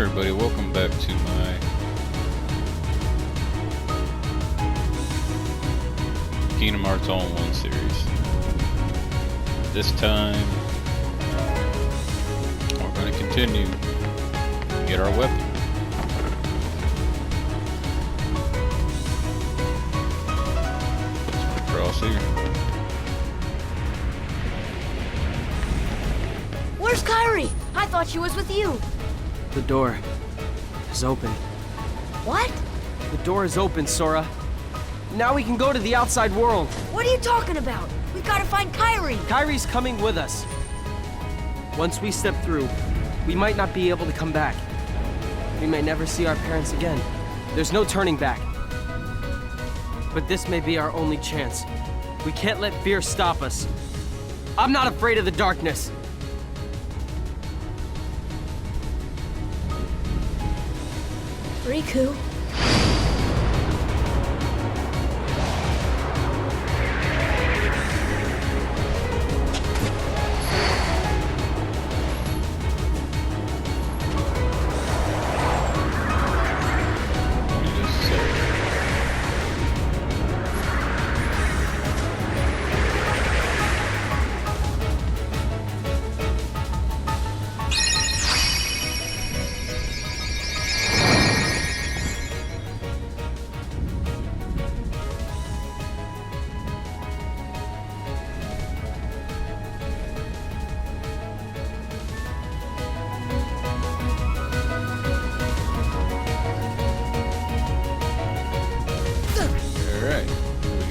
Everybody, welcome back to my Kingdom Hearts All-in-One series. This time, we're going to continue to get our weapon. Let's cross here. Where's Kairi? I thought she was with you. The door is open. What? The door is open, Sora. Now we can go to the outside world. What are you talking about? We gotta find Kairi. Kairi's coming with us. Once we step through, we might not be able to come back. We may never see our parents again. There's no turning back. But this may be our only chance. We can't let fear stop us. I'm not afraid of the darkness. Riku.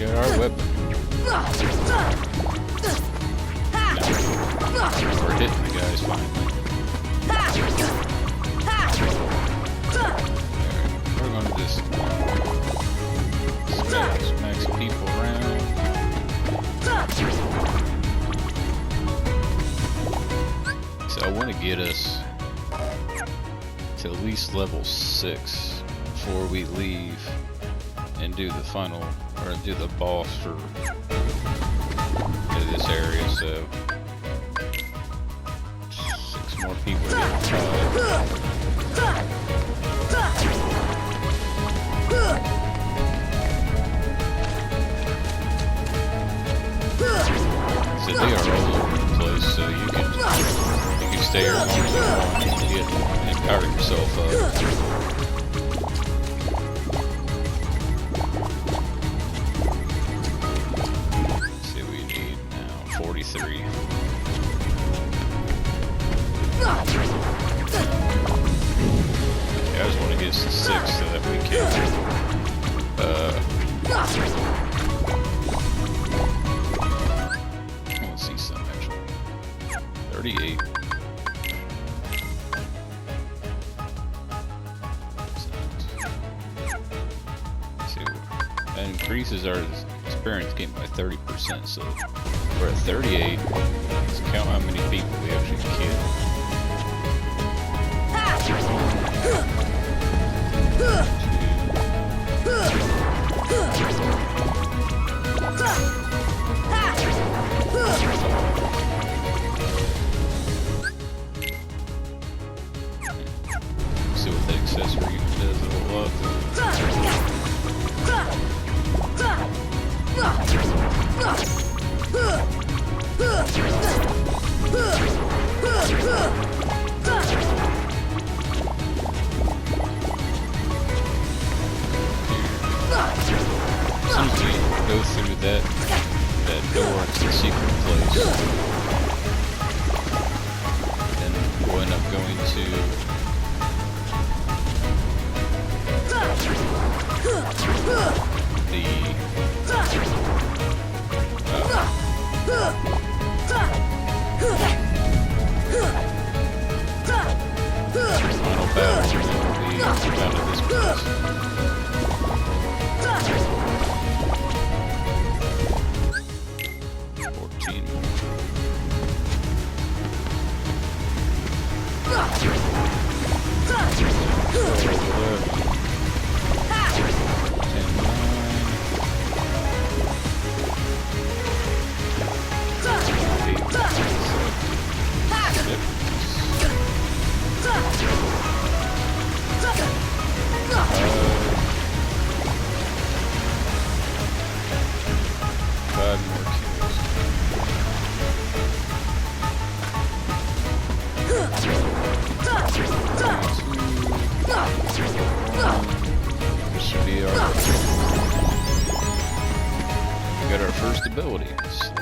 Our weapon. We're hitting the guys finally. We're gonna just smack some people around. So I want to get us to at least level 6 before we leave and do the final, or do the boss for this area, so 6 more people get tied. So they are all over the place, so you can stay here as long as you want and power yourself up. I just want to get to 6 so that we can let's see some actually. 38. See, that increases our experience gain by 30%, so we're at 38. Let's count how many people we actually killed. See what the accessory does a little lot. As soon as we go through that door into the secret place, then we'll end up going to the final battle, and then we'll be out of this place.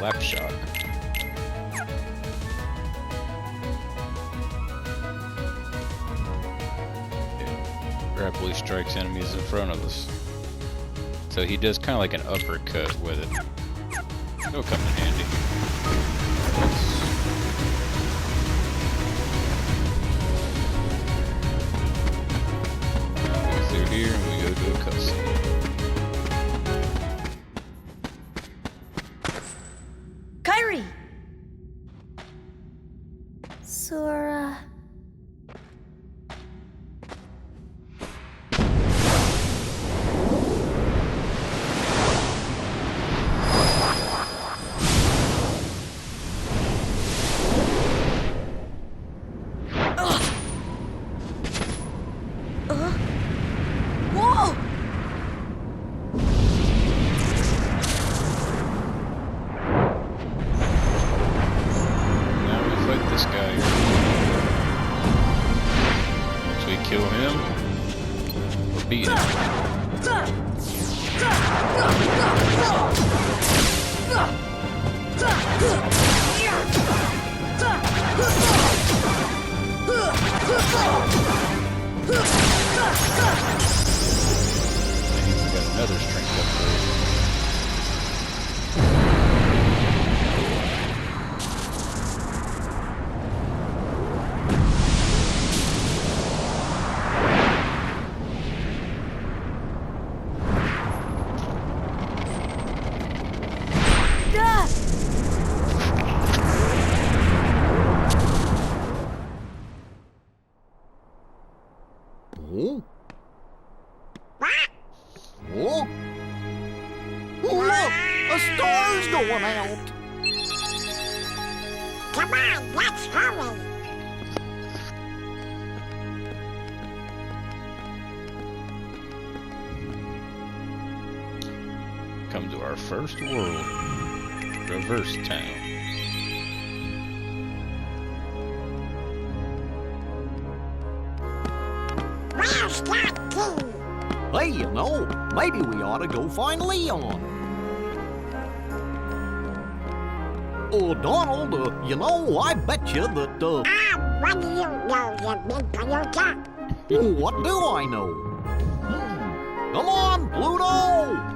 Slap shot. It rapidly strikes enemies in front of us. So he does kind of like an uppercut with it. It'll come in handy. Go through here and we go to a cutscene. Kyrie! Sora... Whoa! Now we fight this guy. Once we kill him, we'll beat him. We got another strength upgrade. Ah! Oh? Oh? Look! A star's going out! Come on, let's hurry. Come to our first world, Reverse Town. Where's that key? Hey, you know, maybe we ought to go find Leon. Oh, Donald, you know, I bet you that, What do you know, you big Toyota? what do I know? Come on, Pluto!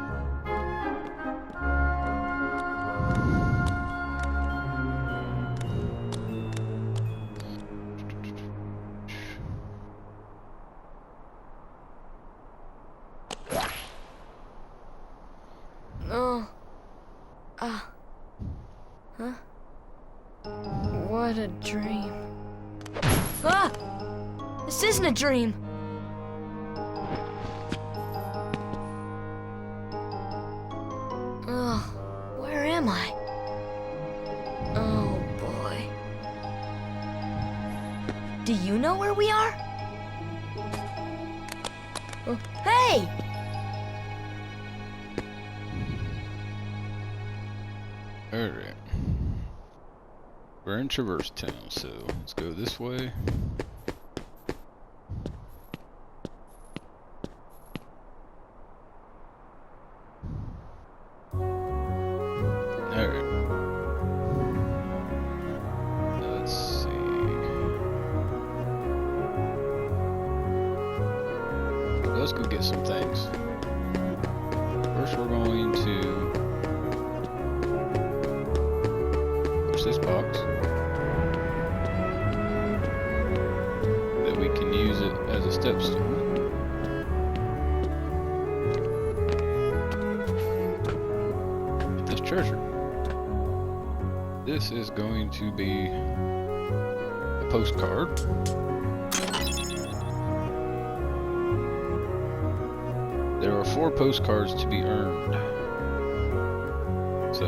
Oh. Huh? What a dream. Ah! This isn't a dream. Oh, where am I? Oh, boy. Do you know where we are? Oh, hey! Alright. We're in Traverse Town, so let's go this way. Alright. Let's see. Let's go get some things. First we're going to push this box. That we can use it as a step stool. This treasure. This is going to be a postcard. There are 4 postcards to be earned. So,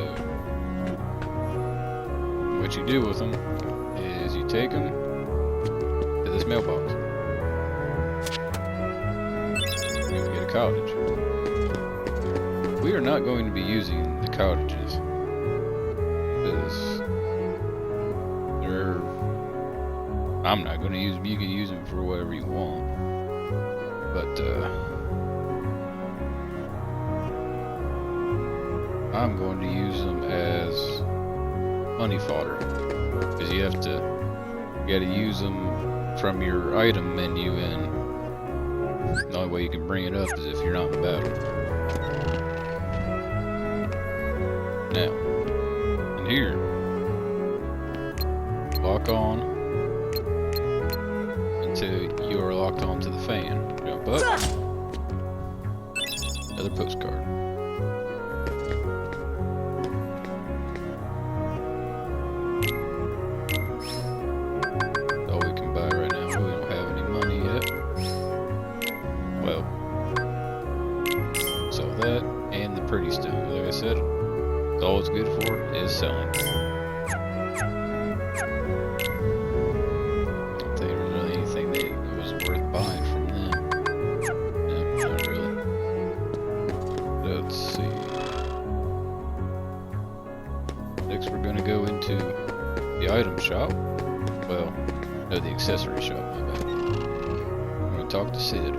what you do with them is you take them to this mailbox. You're gonna get a cottage. We are not going to be using the cottages because they're. I'm not going to use them. You can use them for whatever you want, but I'm going to use them as money fodder. Because you gotta use them from your item menu, and the only way you can bring it up is if you're not in battle. Now, in here, lock on until you are locked onto the fan. Jump up. Another postcard. All we can buy right now. We don't have any money yet. Well, so that and the pretty stone. Like I said, all it's good for is selling. I don't think there's really anything that was worth buying from them. No, not really. Let's see. Next we're gonna go into the item shop. Well, no, the accessory shop, my bad. I'm gonna talk to Sid.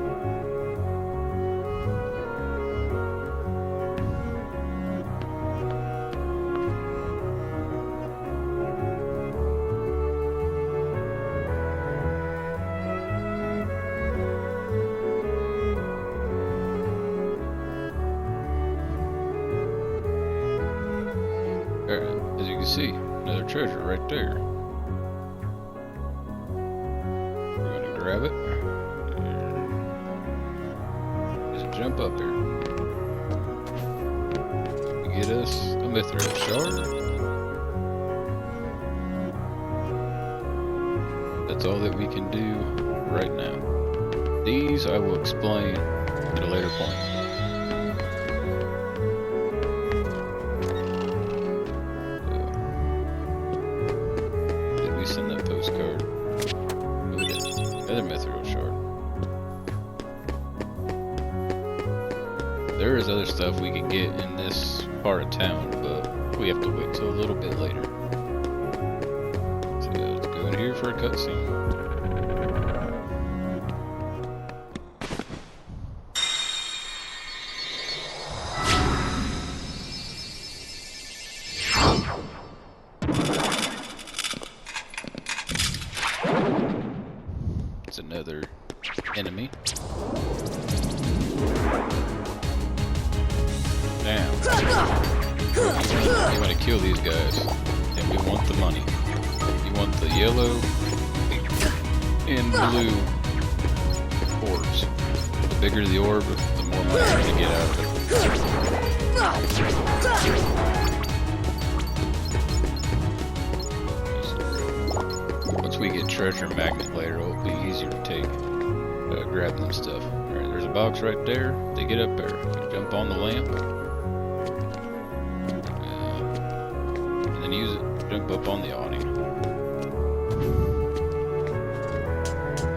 Alright, as you can see, another treasure right there. We're gonna grab it. Just jump up here. Get us a mithril shard. That's all that we can do right now. These I will explain at a later point. Send that postcard. Oh, we got another mithril shard. There is other stuff we can get in this part of town, but we have to wait till a little bit later. So let's go in here for a cutscene. It's another enemy. Now, you want to kill these guys, and we want the money. You want the yellow and blue orbs. The bigger the orb, the more money you're going to get out of it. Once we get treasure magnet later, it'll be easier to take, grab them stuff. Alright, there's a box right there. They get up there. You jump on the lamp. And then use it. Jump up on the awning.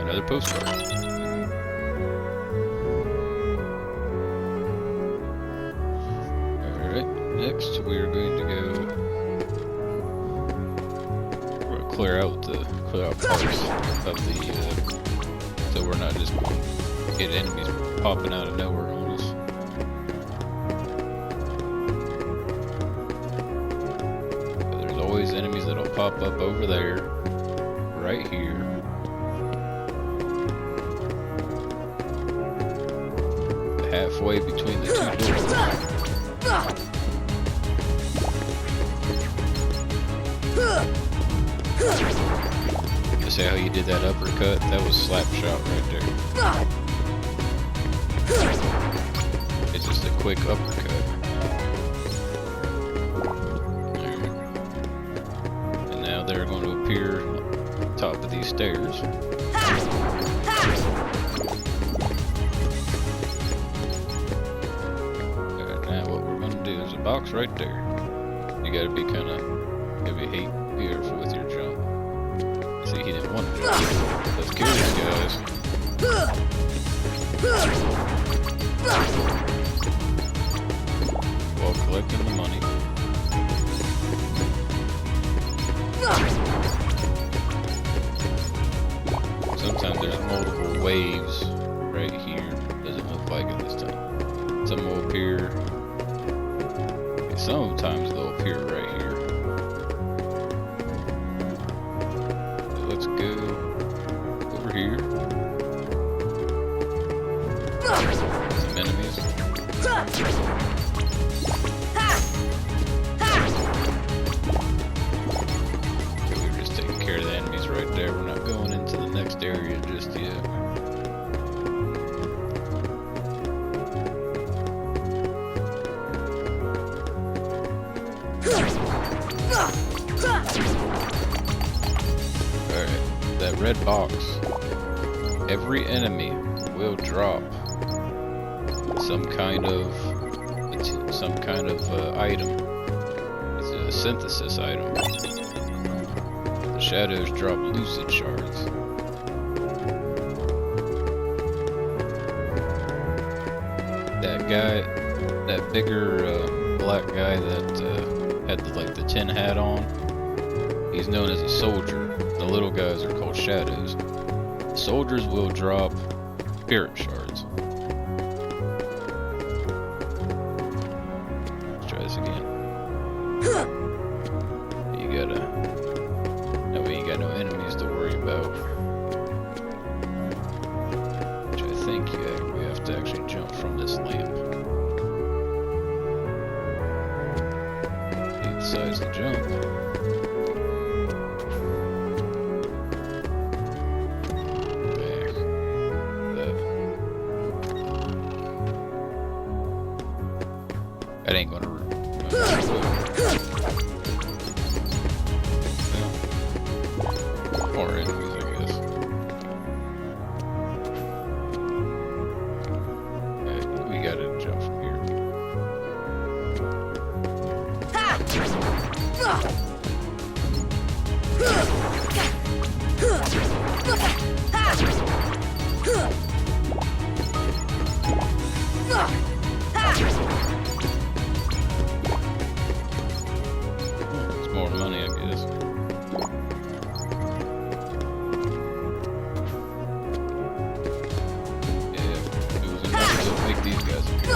Another postcard. Alright, next we are going to go clear out parts of the so we're not just get enemies popping out of nowhere on us. But there's always enemies that'll pop up over there, right here. Halfway between the two doors. You see how you did that uppercut? That was slap shot right there. It's just a quick uppercut. And now they're going to appear on top of these stairs. Alright, now what we're going to do is a box right there. You gotta be kind of, be careful with your jump. See, he didn't want to jump. Let's kill these guys. While collecting the money. Sometimes there's multiple waves right here. Doesn't look like it this time. Some will appear. Sometimes they'll appear right here. Some enemies. Okay, we were just taking care of the enemies right there. We're not going into the next area just yet. Alright, that red box. Every enemy will drop some kind of item. It's a synthesis item. The shadows drop lucid shards. That guy, that bigger black guy that had the tin hat on, he's known as a soldier. The little guys are called shadows. Soldiers will drop spirit shards. Let's try this again. You gotta... That way you got no enemies to worry about. Which I think we have to actually jump from this lamp. He decides to jump. That ain't gonna work. More enemies, I guess. Alright, we gotta jump from here. It's more money, I guess. Yeah, it was enough to make these guys appear.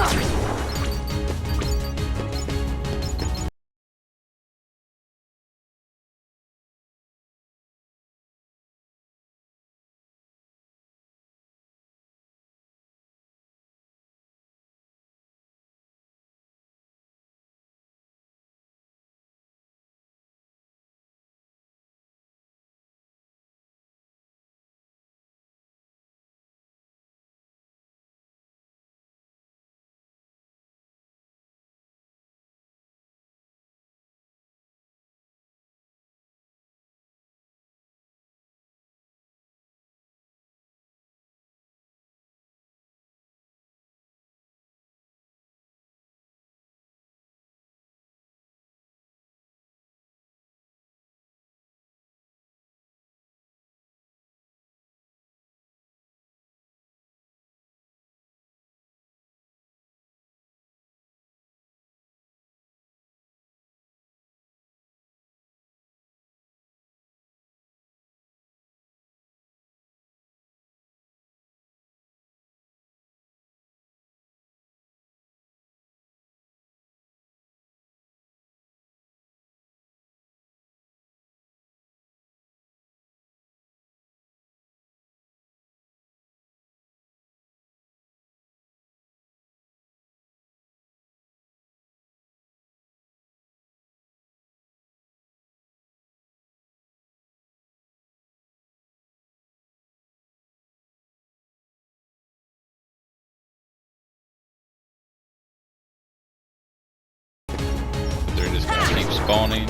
They're just gonna keep spawning.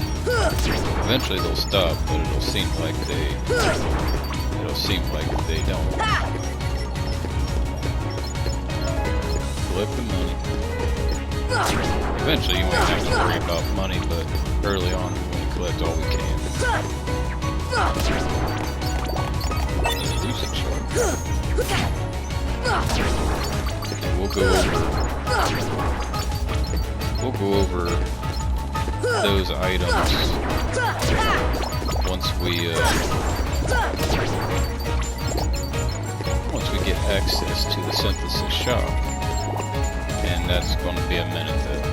Eventually they'll stop, but it'll seem like they don't. Collect the money. Eventually you won't have to worry about money, but early on we want to collect all we can. Lucid shard. And we'll go over those items once we get access to the synthesis shop, and that's going to be a minute then.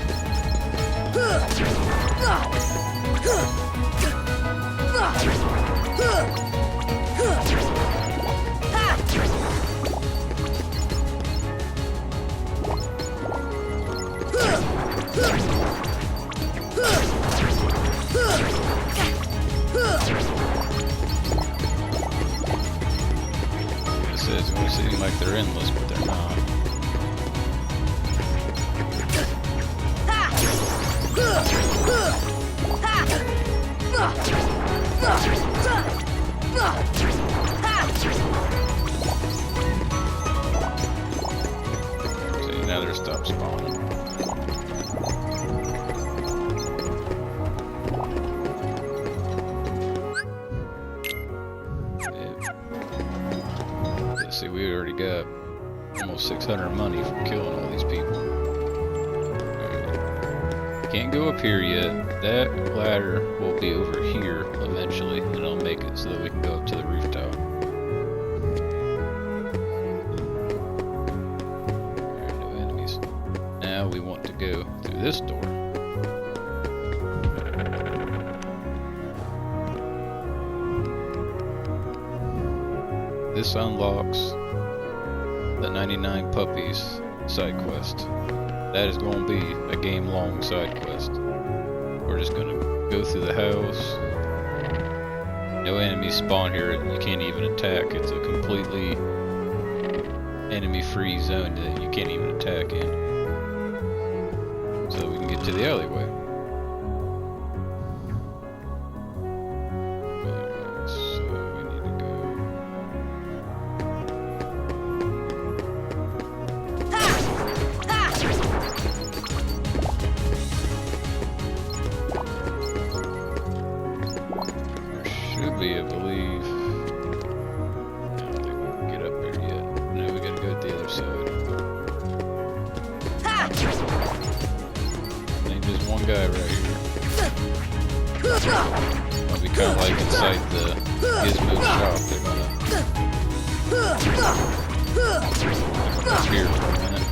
like they're endless, but they're not. See, now they're stopped spawning. Yeah. See, we already got almost 600 money from killing all these people. Can't go up here yet. That ladder will be over here eventually, and I'll make it so that we can go up to the rooftop. There are no enemies. Now we want to go through this door. This unlocks the 99 Puppies side quest. That is going to be a game-long side quest. We're just going to go through the house. No enemies spawn here. You can't even attack. It's a completely enemy-free zone that you can't even attack in. So we can get to the alleyway. Alright, so we need to go. Should be, I believe. I don't think we can get up here yet. No, we gotta go to the other side. Ain't just one guy right here. I'll be kind of like inside the Gizmo shop. They're gonna up here for a minute.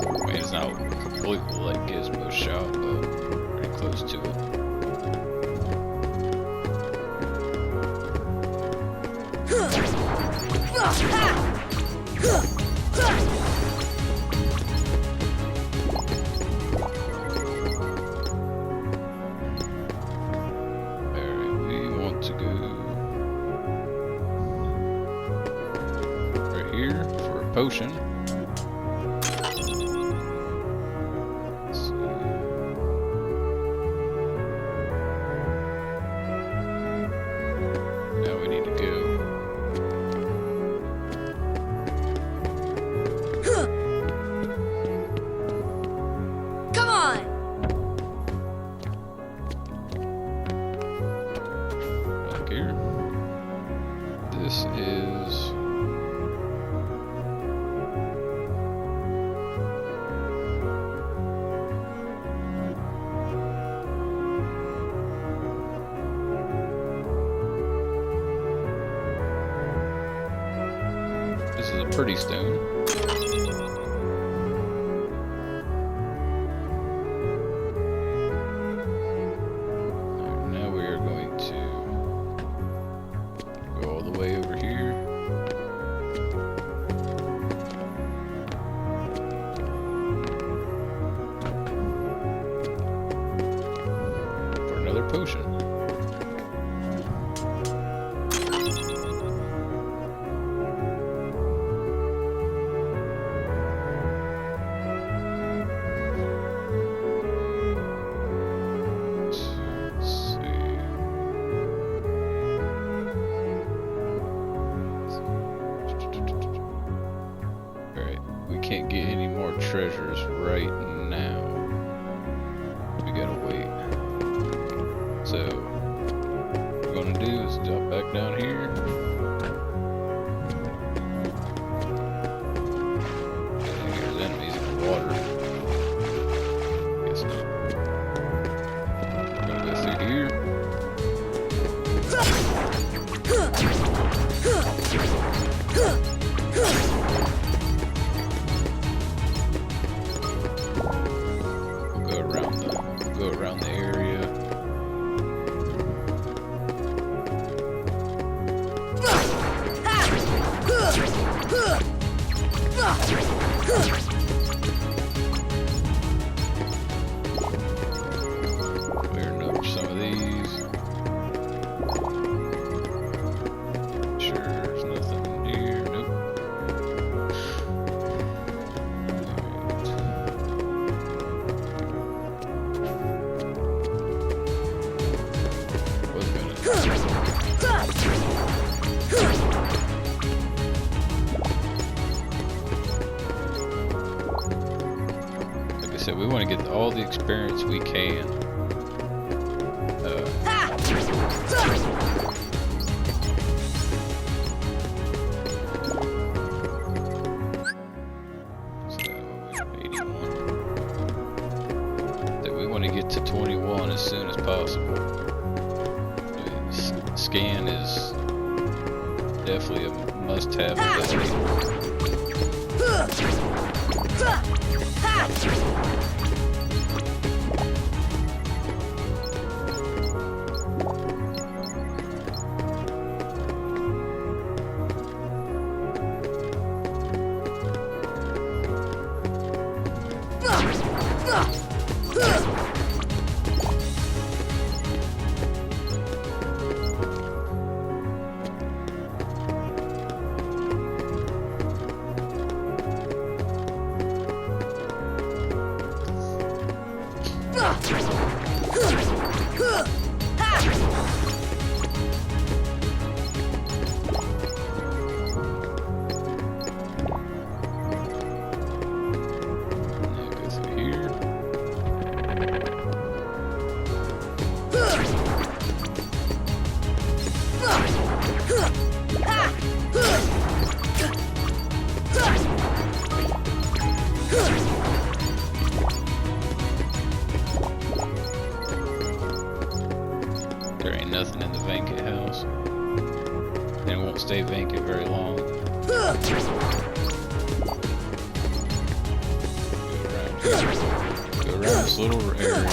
I mean, it's not completely like Gizmo shop, but pretty close to it. Alright, we want to go right here for a potion. Let's see. Now we need to go. Come on! Back here. This is a pretty stone. Now we are going to go all the way over here. For another potion. Let's see. Alright, we can't get any more treasures right now. We gotta wait. So, what we're gonna do is jump back down here. There's enemies in the water. Guess not. We're gonna go through here. We'll go around the area. Clearing up some of these. said, we want to get all the experience we can. So 81. That we want to get to 21 as soon as possible. Scan is definitely a must-have ability. There ain't nothing in the vacant house. And it won't stay vacant very long. Go around this little area.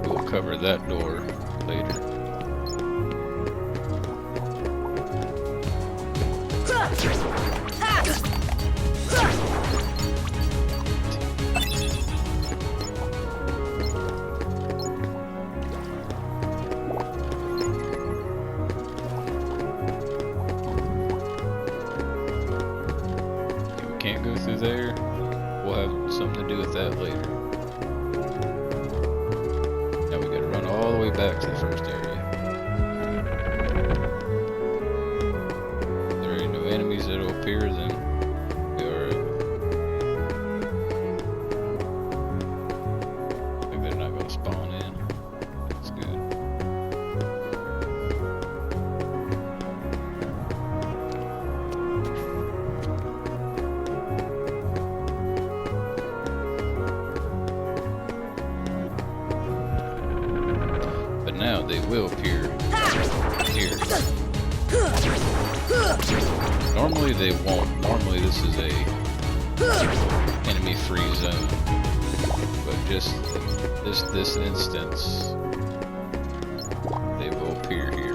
We'll cover that door later. Can't go through there. We'll have something to do with that later. Now we gotta run all the way back to the first area. If there ain't no enemies that'll appear, then we are. I think they're not gonna spawn in. That's good. Now they will appear here. Normally they won't. Normally this is a enemy-free zone, but just this instance, they will appear here.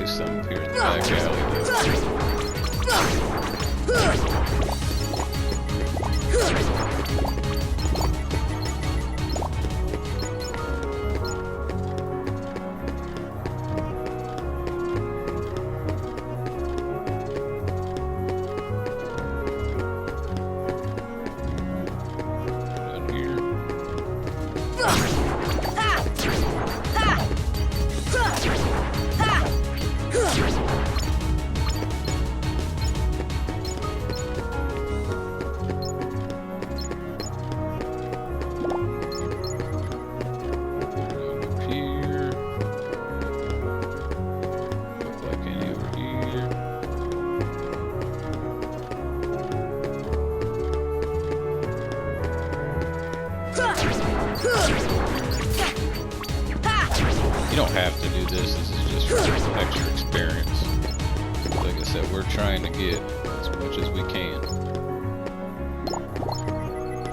Some here in the back alley down here. we're trying to get as much as we can.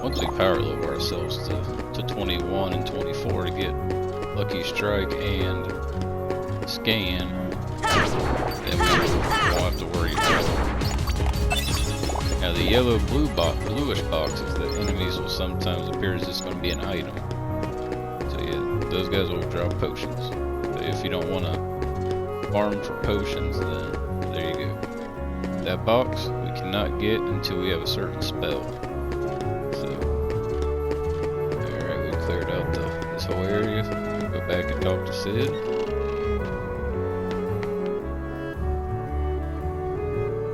Once we power level ourselves to 21 and 24 to get Lucky Strike and Scan, then we won't have to worry about it. Now the bluish boxes, the enemies will sometimes appear as it's going to be an item. So yeah, those guys will drop potions. So if you don't want to farm for potions, then there you go. That box we cannot get until we have a certain spell. So, alright, we cleared out this whole area. Go back and talk to Sid.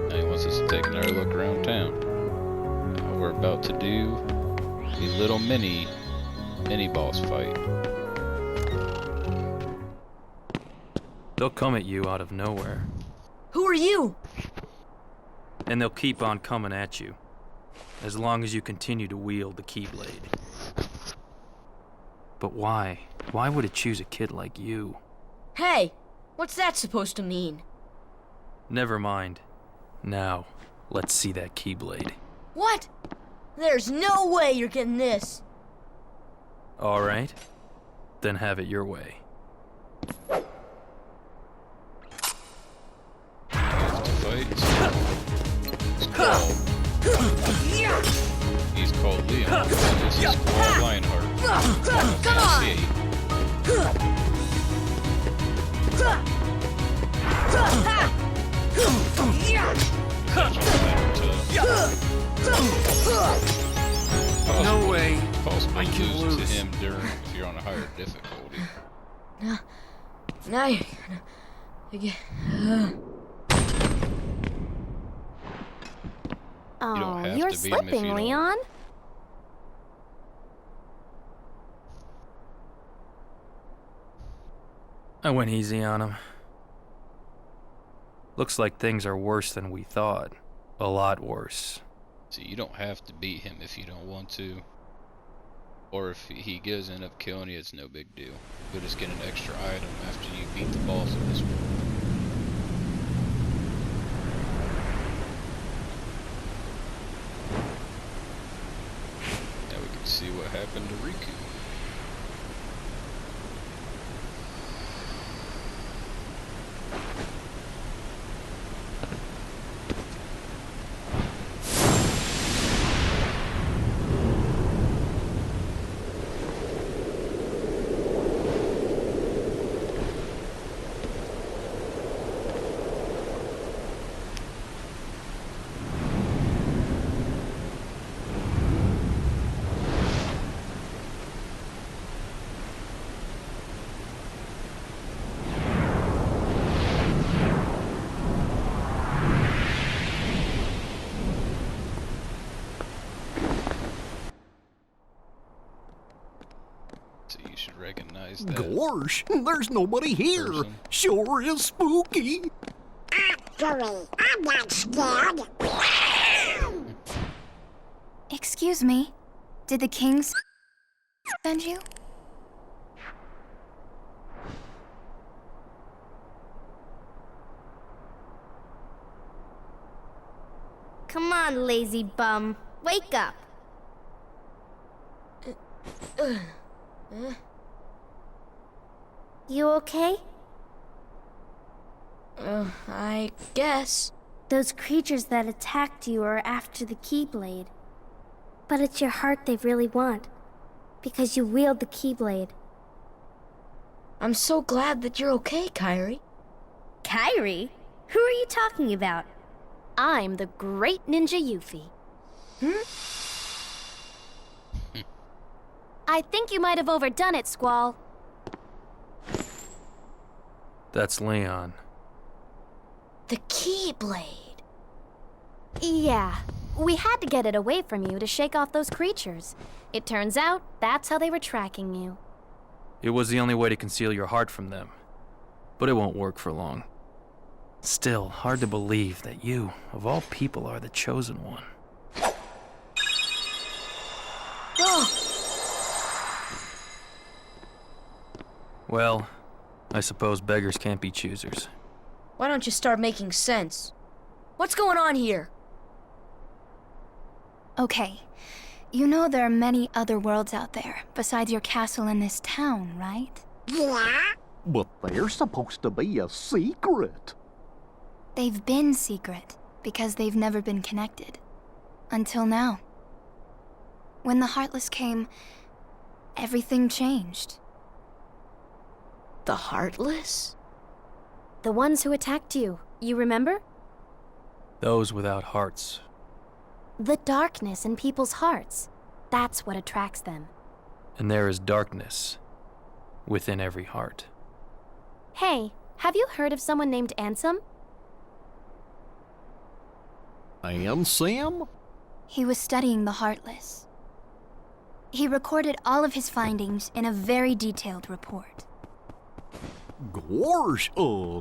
Now he wants us to take another look around town. Now we're about to do a little mini boss fight. They'll come at you out of nowhere, Who are you? and they'll keep on coming at you, as long as you continue to wield the Keyblade. But why? Why would it choose a kid like you? Hey, what's that supposed to mean? Never mind. Now, let's see that Keyblade. What? There's no way you're getting this. All right, then have it your way. He's called Leon. This is Squall Lionheart. Come on! No way. Possible I to can lose to lose. him if you're on a higher difficulty. Now you're gonna get. don't Oh, have you're to beat him if you slipping, don't. Leon. I went easy on him. Looks like things are worse than we thought. A lot worse. See, you don't have to beat him if you don't want to. Or if he does end up killing you, it's no big deal. You'll just get an extra item after you beat the boss of this one. Now we can see what happened to Riku. So you should recognize that. Gosh, there's nobody here. Person. Sure is spooky. Actually, I'm not scared. Excuse me. Did the kings send you? Come on, lazy bum. Wake up. You okay? I guess. Those creatures that attacked you are after the Keyblade. But it's your heart they really want. Because you wield the Keyblade. I'm so glad that you're okay, Kairi. Kairi? Who are you talking about? I'm the great ninja Yuffie. I think you might have overdone it, Squall. That's Leon. The Keyblade. Yeah, we had to get it away from you to shake off those creatures. It turns out that's how they were tracking you. It was the only way to conceal your heart from them. But it won't work for long. Still, hard to believe that you, of all people, are the chosen one. Well, I suppose beggars can't be choosers. Why don't you start making sense? What's going on here? Okay. You know there are many other worlds out there besides your castle and this town, right? Yeah? But they're supposed to be a secret. They've been secret because they've never been connected. Until now. When the Heartless came, everything changed. The Heartless? The ones who attacked you, you remember? Those without hearts. The darkness in people's hearts. That's what attracts them. And there is darkness within every heart. Hey, have you heard of someone named Ansem? And Sam? He was studying the Heartless. He recorded all of his findings in a very detailed report. Gosh,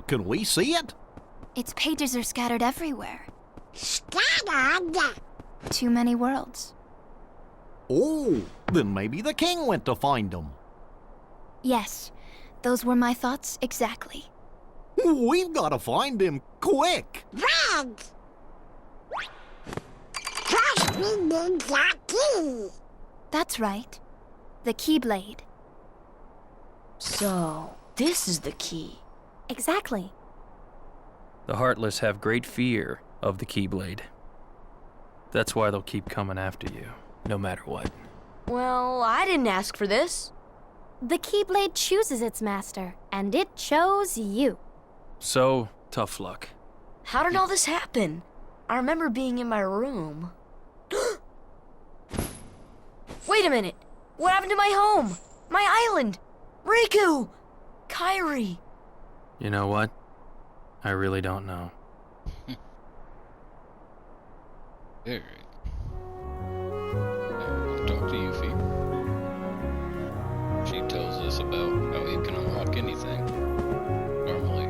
can we see it? Its pages are scattered everywhere. Scattered? Too many worlds. Oh, then maybe the king went to find them. Yes, those were my thoughts exactly. We've got to find him quick. Red! First we need the key. That's right. The Keyblade. So, this is the key. Exactly. The Heartless have great fear of the Keyblade. That's why they'll keep coming after you, no matter what. Well, I didn't ask for this. The Keyblade chooses its master, and it chose you. So, tough luck. How did all this happen? I remember being in my room. Wait a minute! What happened to my home? My island? Riku! Kairi! You know what? I really don't know. Alright. Now we'll talk to Yuffie. She tells us about how he can unlock anything. Normally,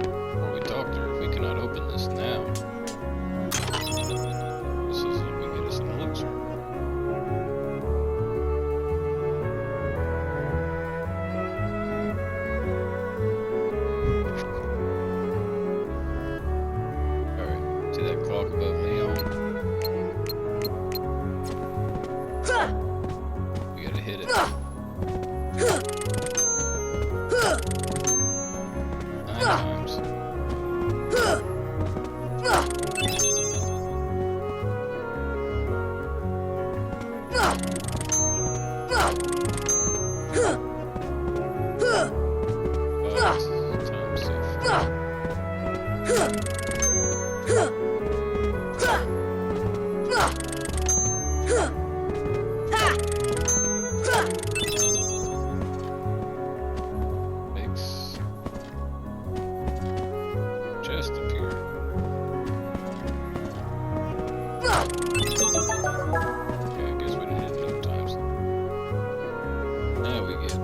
before we talk to her, we cannot open this now. This is if we get us an elixir. Alright, see that clock above Leon? We gotta hit it. 9 times. Times 50. Makes chest appear. Okay, I guess we didn't hit it enough times. Now we get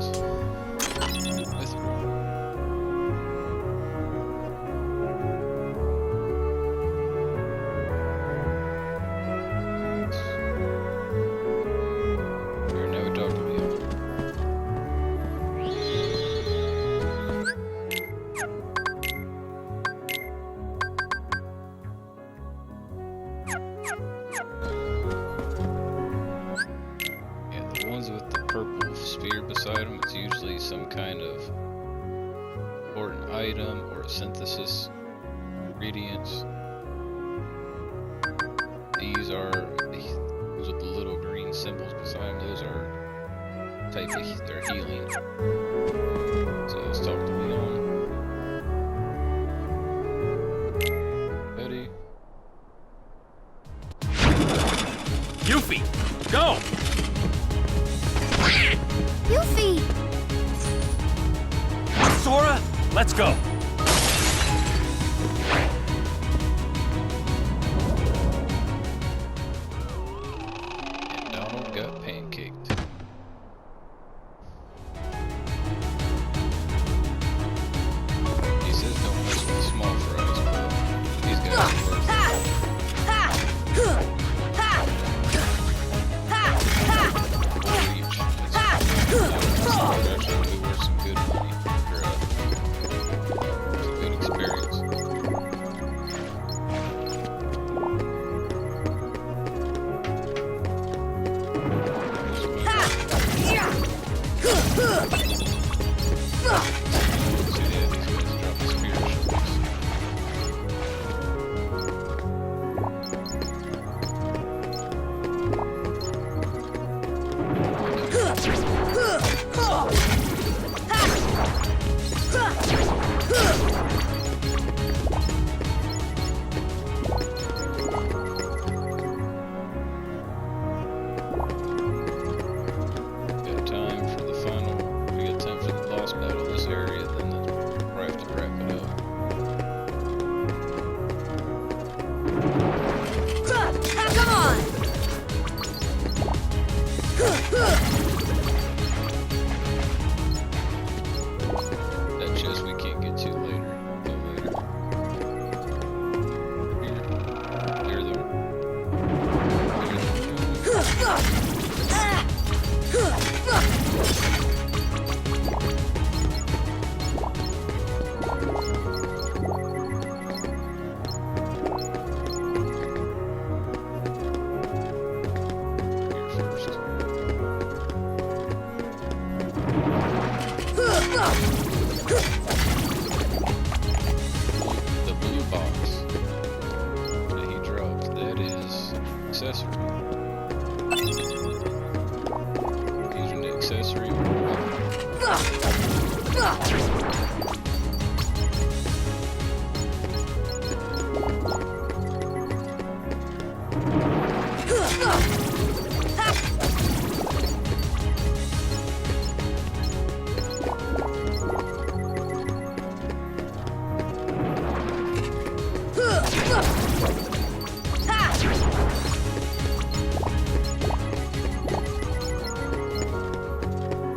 Mithril. Here, now we talk to Leon. Yeah, the ones with the purple sphere beside them, it's usually some kind of important item or a synthesis ingredients. These are those with the little green symbols beside them. Those are they're healing. So let's talk to Leon. Ready? Yuffie, go! Yuffie! Sora, let's go! And Donald got pancaked. box that he dropped. That is accessory. Using the accessory.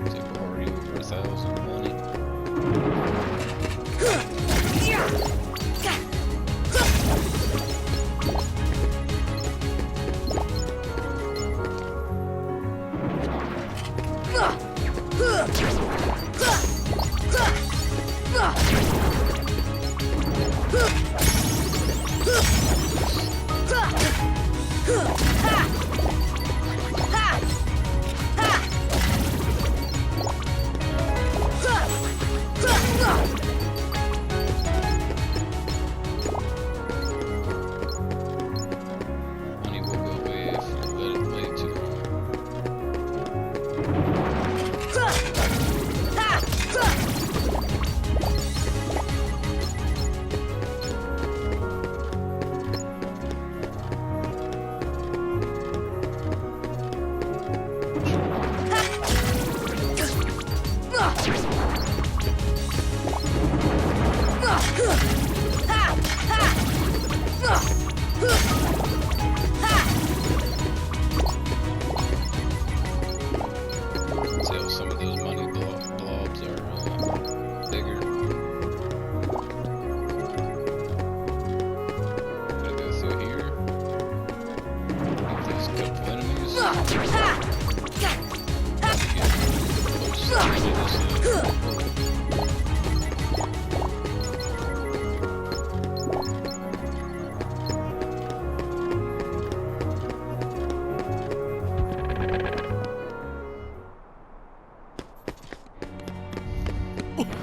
Take already over 1,000 money. Money will go away if you let it play too long. See how some of those money blobs are bigger. Gotta go through here. Get these couple enemies. Get close to this,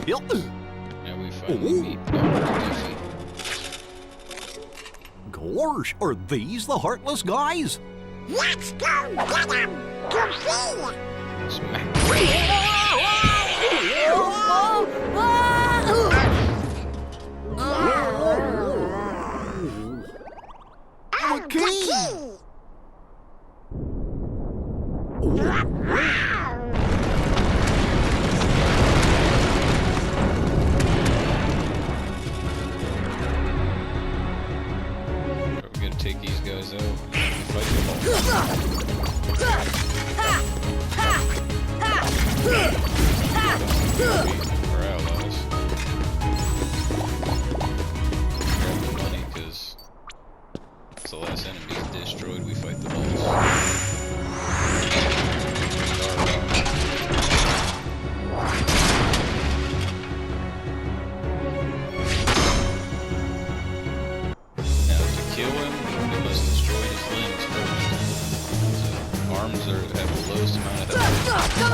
Yep. Now we finally meet Luffy. Gosh, are these the Heartless guys? Let's go get him! Goofy! Smack. Oh, the key! We're gonna take these guys out and fight them all. Our allies. Grab the money, cause it's the last enemy destroyed, we fight the boss. Now to kill him, we must destroy his limbs first. So arms have the lowest amount of health. Come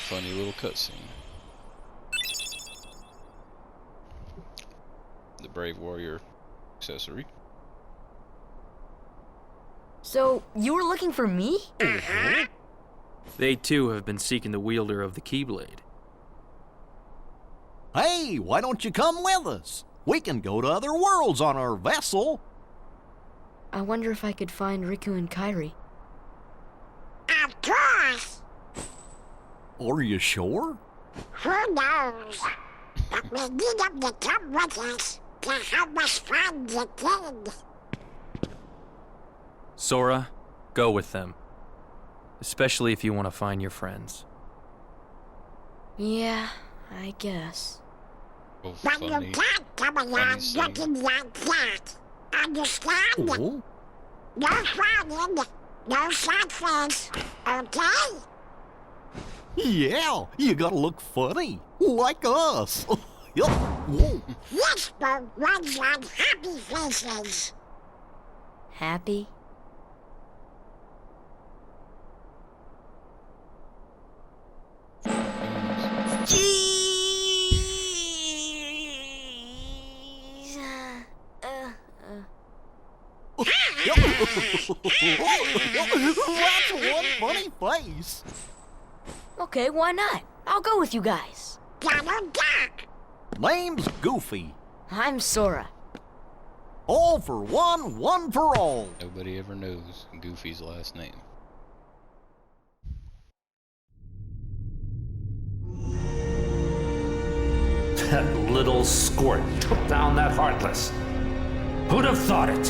Funny little cutscene. The Brave Warrior accessory. So, you were looking for me? They too have been seeking the wielder of the Keyblade. Hey, why don't you come with us? We can go to other worlds on our vessel. I wonder if I could find Riku and Kairi. Of course. Are you sure? Who knows? But we need them to come with us to help us find the kid. Sora, go with them. Especially if you want to find your friends. Yeah, I guess. Oh, But you funny. can't come along Funny scene. looking like that. Understand? Oh, No frowning, no sad face, okay? yeah, you gotta look funny, like us. Yup. Whoa. Yes, but ones on happy faces. Happy? Jeez. That's one funny face. Okay, why not? I'll go with you guys. Double duck. Name's Goofy. I'm Sora. All for one, one for all. Nobody ever knows Goofy's last name. That little squirt took down that Heartless. Who'd have thought it?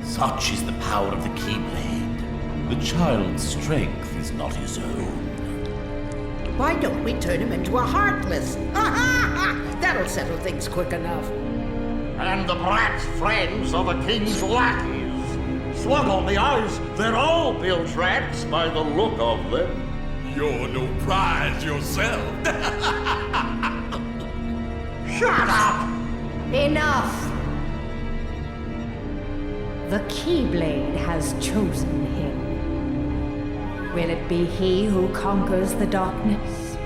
Such is the power of the Keyblade. The child's strength is not his own. Why don't we turn him into a Heartless? That'll settle things quick enough. And the brat's friends are the king's lackeys. Slug on the eyes, they're all bilge rats by the look of them. You're no prize yourself. Shut up! Enough! The Keyblade has chosen him. Will it be he who conquers the darkness?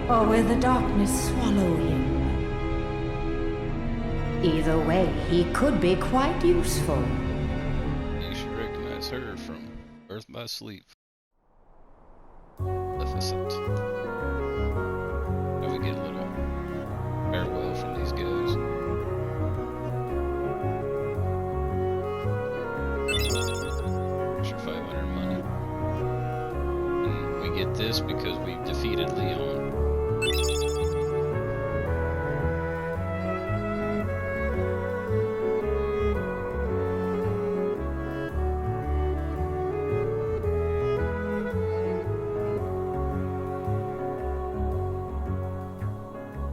Or will the darkness swallow him? Either way, he could be quite useful. You should recognize her from Birth by Sleep. Maleficent. Now we get a little farewell from these guys. Extra 500 money. And we get this because we defeated Leon.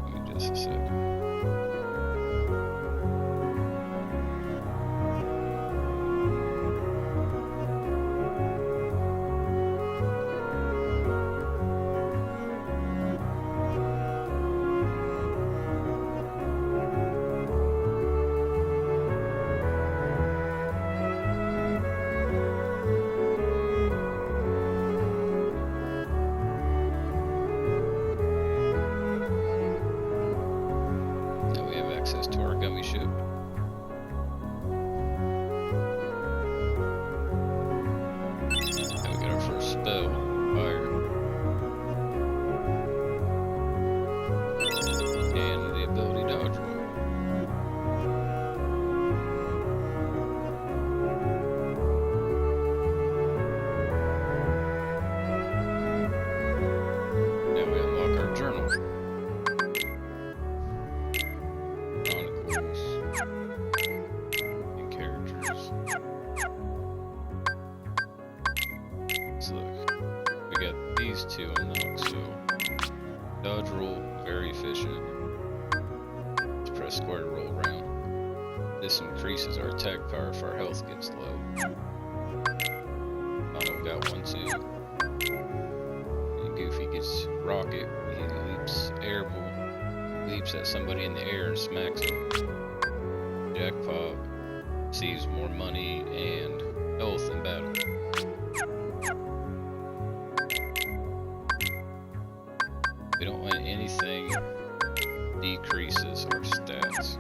Give me just a second. Now we have access to our gummy ship. Now we got our first spell, fire. And the ability dodge roll. Now we unlock our journal. Chronicles and characters. So look, we got these two unlocked. So dodge roll, very efficient. Let's press square to roll around. This increases our attack power if our health gets low. Donald got one too. And Goofy gets rocket. He leaps at somebody in the air and smacks them. Jackpot receives more money and health in battle. We don't want anything decreases our stats.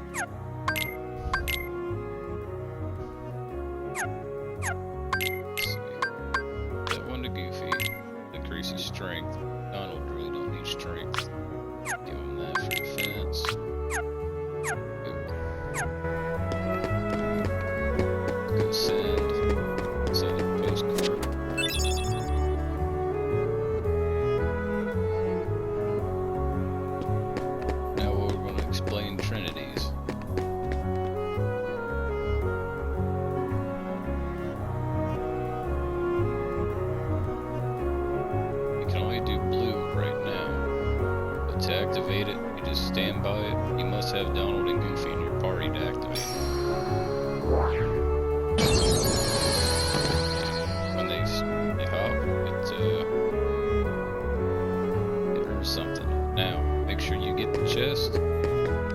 Let's see. That one to Goofy increases strength. Donald really don't need strength. Give him that stand by it. You must have Donald and Goofy in your party to activate it. When they hop, it earns something. Now, make sure you get the chest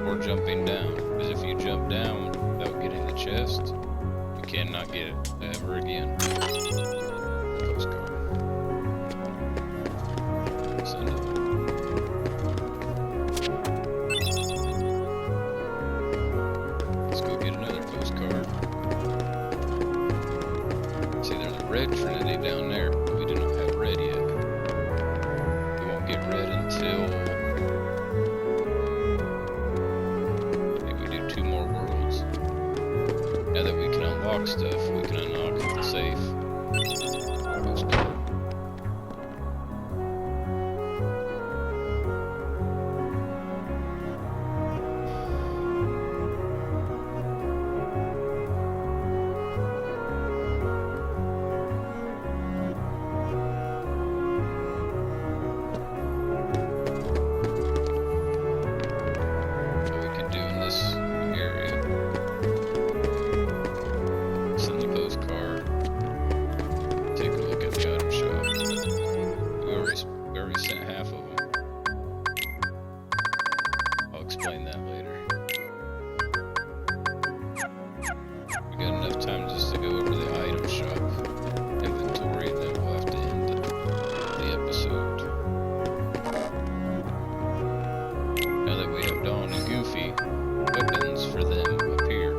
or jumping down. Because if you jump down without getting the chest, you cannot get it ever again. Postcard. Send it. Let's go get another postcard. See, there's a red Trinity down there. We do not have red yet. We won't get red until maybe we do 2 more worlds. Now that we can unlock stuff, we can unlock the safe. Postcard. What we can do in this area. Send the postcard. Take a look at the item shop. We already sent half of them. I'll explain that later. We got enough time just to go over the item shop inventory, and then we'll have to end the episode. Now that we have Donald and Goofy, weapons for them appear.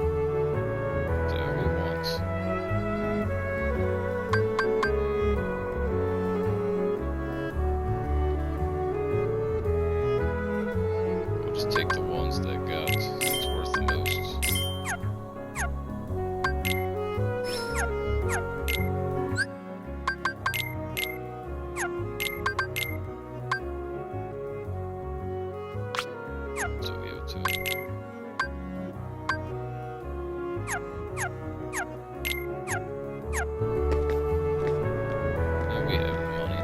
So we want. I'll just take the ones that that's worth the most. So we have 2. Now we have the money.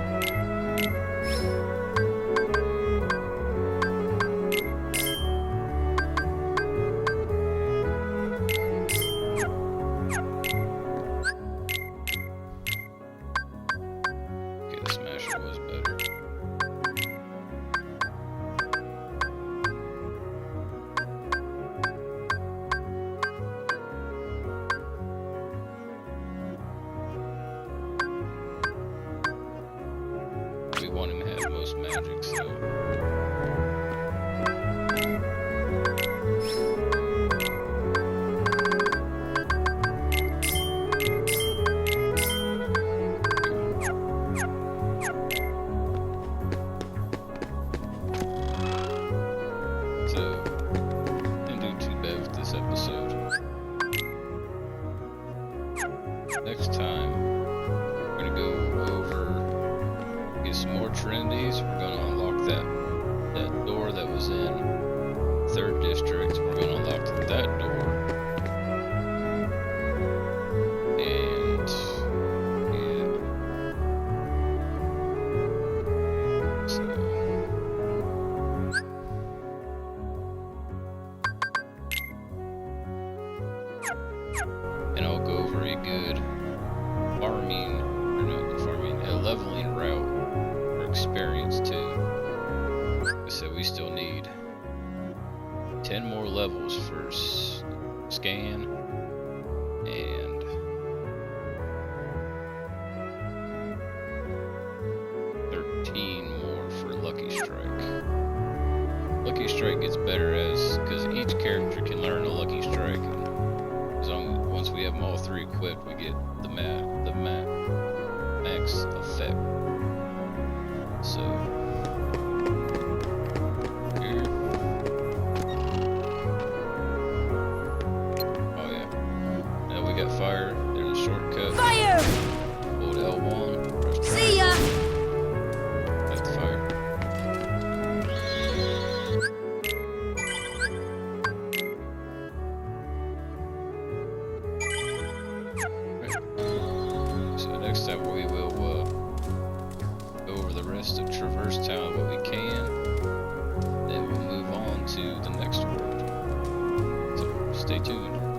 Okay, the Smasher was better. We want him to have most magic, so. So, didn't do too bad with this episode. Next time, we're gonna go over, get some more Trinities. We're gonna unlock that door that was in 3rd District. We're gonna unlock that door. And yeah. So and I'll go over a good a leveling route for experience too. So we still need 10 more levels for scan and 13 more for Lucky Strike. Lucky Strike gets better because each character can learn a Lucky Strike. And once we have them all 3 equipped, we get the max effect. So here. Oh yeah. Now we got fire. There's a shortcut. Fire! Hold L1. See ya! That's the fire. So next time we will go over the rest of Traverse Town what we can. it will move on to the next world. So stay tuned.